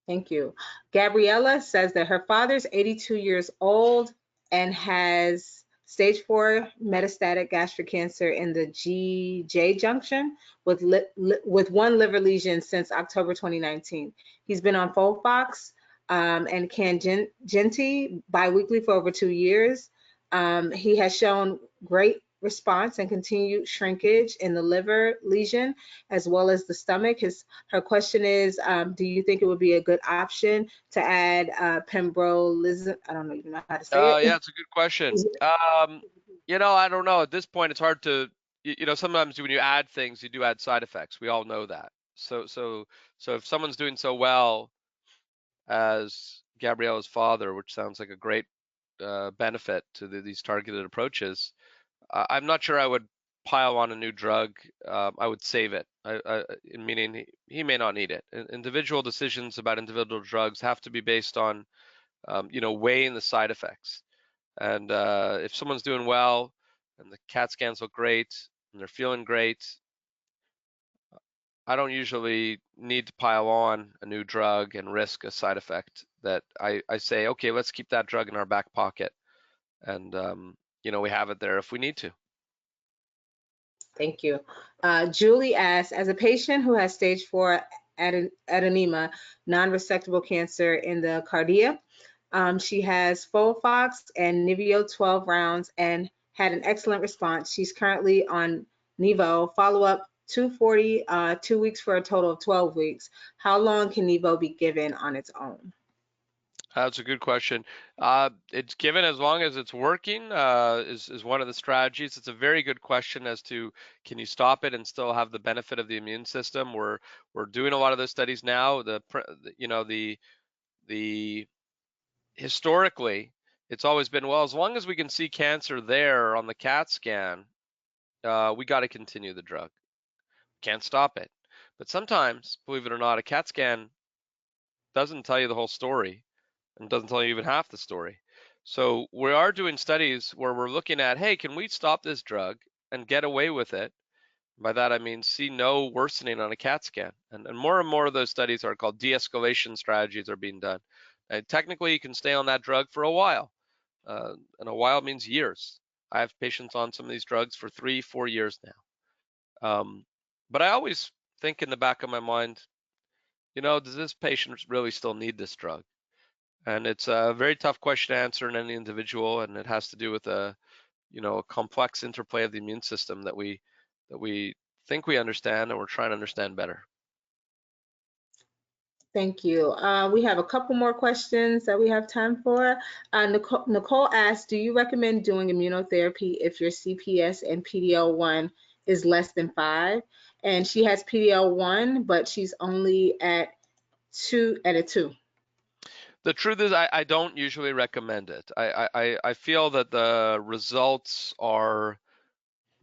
Thank you. Gabriella says that her father's 82 years old and has stage 4 metastatic gastric cancer in the GJ junction with 1 liver lesion since October 2019. He's been on FOLFOX and Cangenti biweekly for over 2 years. He has shown great response and continued shrinkage in the liver lesion as well as the stomach. Her question is, do you think it would be a good option to add pembroliza? I don't even know how to say it. Yeah, it's a good question. You know, I don't know. At this point, it's hard to, you know, sometimes when you add things, you do add side effects. We all know that. So if someone's doing so well as Gabriella's father, which sounds like a great benefit to these targeted approaches, I'm not sure I would pile on a new drug. I would save it, meaning he may not need it. Individual decisions about individual drugs have to be based on, you know, weighing the side effects. And if someone's doing well and the CAT scans look great, and they're feeling great, I don't usually need to pile on a new drug and risk a side effect. That I say, okay, let's keep that drug in our back pocket, and we have it there if we need to. Thank you. Julie asks, as a patient who has stage 4 adenoma, non-resectable cancer in the cardia, she has Folfox and Niveo 12 rounds and had an excellent response. She's currently on Nevo, follow-up 240, 2 weeks for a total of 12 weeks. How long can Nevo be given on its own? That's a good question. It's given as long as it's working, is one of the strategies. It's a very good question as to can you stop it and still have the benefit of the immune system. We're doing a lot of those studies now. The historically, it's always been, well, as long as we can see cancer there on the CAT scan, we got to continue the drug. Can't stop it. But sometimes, believe it or not, a CAT scan doesn't tell you the whole story and doesn't tell you even half the story. So we are doing studies where we're looking at, hey, can we stop this drug and get away with it? By that I mean see no worsening on a CAT scan. And more of those studies are called de-escalation strategies are being done. And technically, you can stay on that drug for a while, and a while means years. I have patients on some of these drugs for 3-4 years now. But I always think in the back of my mind, does this patient really still need this drug? And it's a very tough question to answer in any individual, and it has to do with a complex interplay of the immune system that we think we understand and we're trying to understand better. Thank you. We have a couple more questions that we have time for. Nicole asked, do you recommend doing immunotherapy if your CPS and PD-L1 is less than 5? And she has PD-L1, but she's only at a 2. The truth is, I don't usually recommend it. I feel that the results are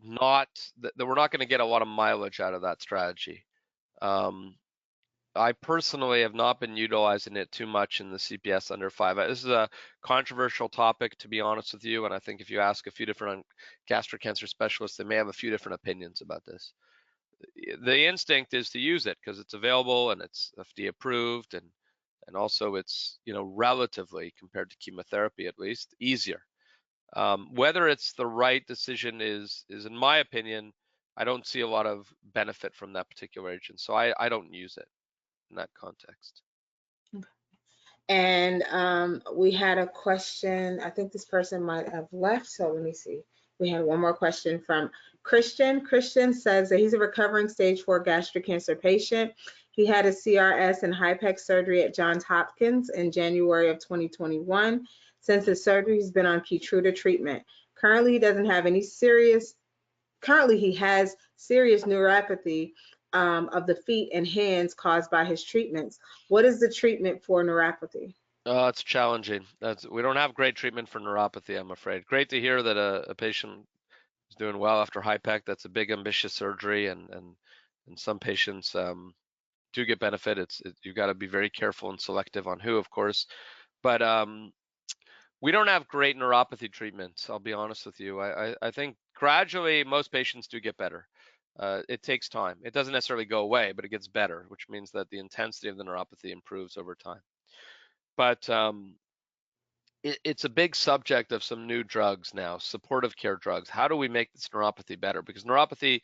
not that we're not going to get a lot of mileage out of that strategy. I personally have not been utilizing it too much in the CPS under 5. This is a controversial topic, to be honest with you, and I think if you ask a few different gastric cancer specialists, they may have a few different opinions about this. The instinct is to use it because it's available and it's FDA approved, and also it's relatively, compared to chemotherapy at least, easier. Whether it's the right decision is in my opinion, I don't see a lot of benefit from that particular agent, so I don't use it in that context. And we had a question. I think this person might have left, so let me see. We had one more question from Christian. Christian says that he's a recovering stage 4 gastric cancer patient. He had a CRS and HIPEC surgery at Johns Hopkins in January of 2021. Since his surgery, he's been on Keytruda treatment. Currently, he doesn't have any serious. Currently, he has serious neuropathy of the feet and hands caused by his treatments. What is the treatment for neuropathy? It's challenging. We don't have great treatment for neuropathy, I'm afraid. Great to hear that a patient is doing well after HIPEC. That's a big, ambitious surgery, and some patients do get benefit. You've got to be very careful and selective on who, of course. But we don't have great neuropathy treatments, I'll be honest with you. I think gradually most patients do get better. It takes time. It doesn't necessarily go away, but it gets better, which means that the intensity of the neuropathy improves over time. But it's a big subject of some new drugs now, supportive care drugs. How do we make this neuropathy better? Because neuropathy,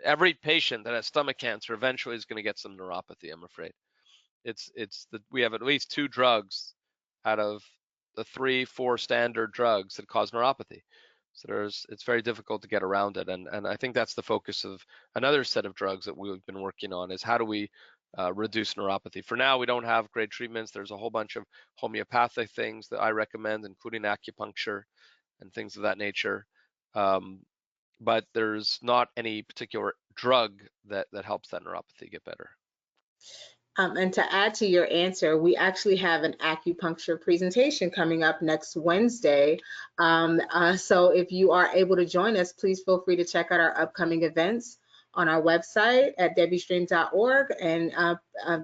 every patient that has stomach cancer eventually is going to get some neuropathy, I'm afraid. We have at least 2 drugs out of the 3-4 standard drugs that cause neuropathy. So it's very difficult to get around it. And I think that's the focus of another set of drugs that we've been working on, is how do we reduce neuropathy. For now, we don't have great treatments. There's a whole bunch of homeopathic things that I recommend, including acupuncture and things of that nature. But there's not any particular drug that helps that neuropathy get better. And to add to your answer, we actually have an acupuncture presentation coming up next Wednesday. So if you are able to join us, please feel free to check out our upcoming events on our website at debbiestream.org and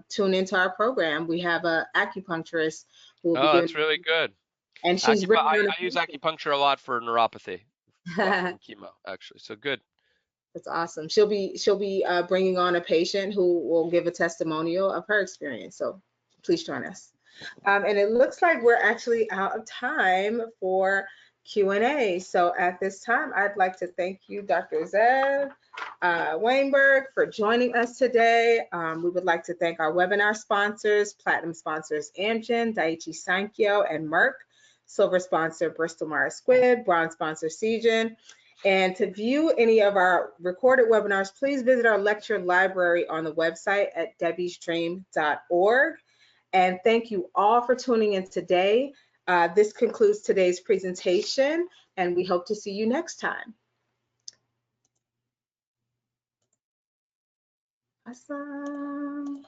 tune into our program. We have an acupuncturist who will be that's really good. And she's I use acupuncture a lot for neuropathy from chemo, actually. So good. That's awesome. She'll be bringing on a patient who will give a testimonial of her experience. So please join us. And it looks like we're actually out of time for Q&A. So at this time, I'd like to thank you, Dr. Zev Weinberg, for joining us today. We would like to thank our webinar sponsors, platinum sponsors Amgen, Daiichi Sankyo, and Merck, silver sponsor Bristol Myers Squibb, bronze sponsor Seagen. And to view any of our recorded webinars, please visit our lecture library on the website at debbiestream.org. And thank you all for tuning in today. This concludes today's presentation, and we hope to see you next time. Awesome.